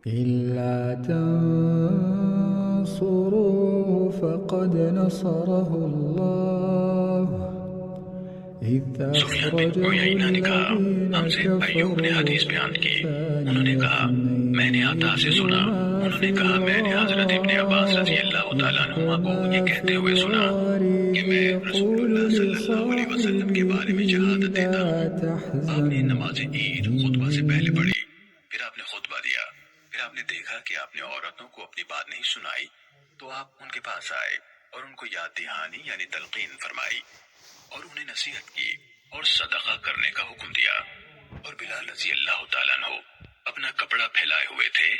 إلا تنصروه فقد نصره الله إذ أخرجه الذين كفروا انہوں نے کہا میں نے عطا سے سنا، انہوں نے کہا میں نے حضرت ابن عباس رضی اللہ تعالیٰ عنہ کو یہ کہتے ہوئے سنا کہ میں رسول اللہ صلی اللہ علیہ وسلم کے بارے میں شہادت دیتا ہوں۔ آپ نے نماز عید خطبہ سے پہلے پڑھی، پھر آپ نے خطبہ دیا، پھر آپ نے دیکھا کہ آپ نے عورتوں کو اپنی بات نہیں سنائی تو آپ ان کے پاس آئے اور ان کو یاد دہانی یعنی تلقین فرمائی اور انہیں نصیحت کی اور صدقہ کرنے کا حکم دیا۔ اور بلال رضی اللہ تعالیٰ عنہ اپنا کپڑا پھیلائے ہوئے تھے،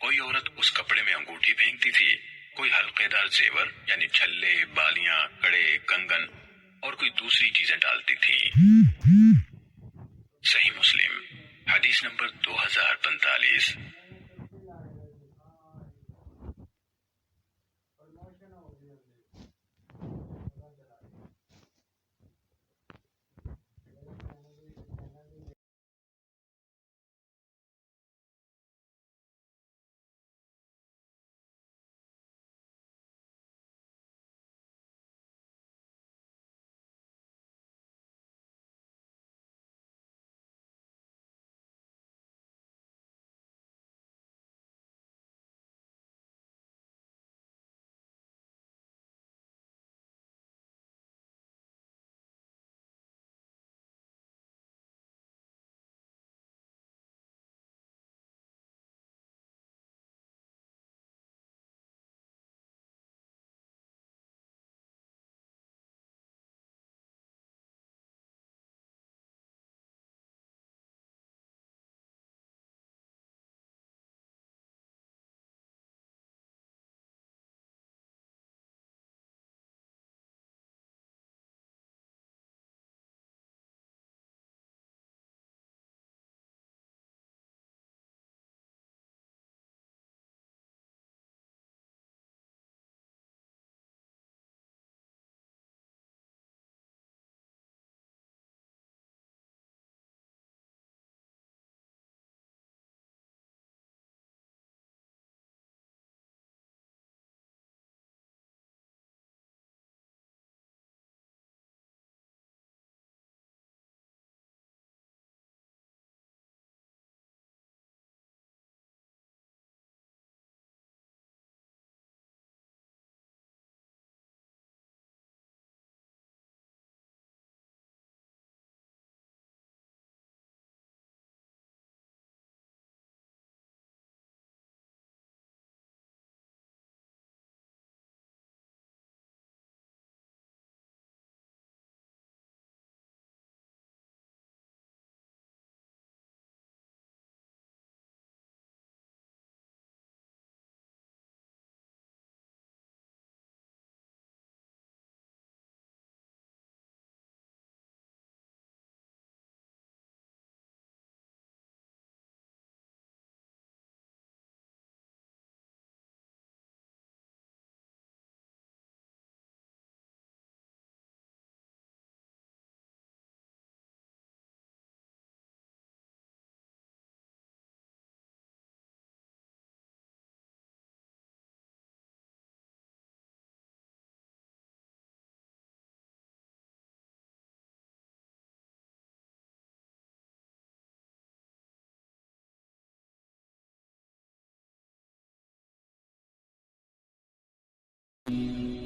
کوئی عورت اس کپڑے میں انگوٹھی پھینکتی تھی، کوئی حلقے دار زیور یعنی چھلے، بالیاں، کڑے، کنگن اور کوئی دوسری چیزیں ڈالتی تھی۔ صحیح مسلم حدیث نمبر 2045۔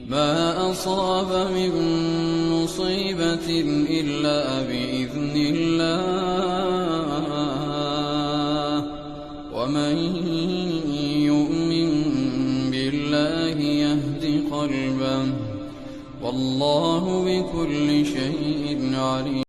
ما أصاب من مصيبة إلا بإذن الله ومن يؤمن بالله يهد قلبه والله بكل شيء عليم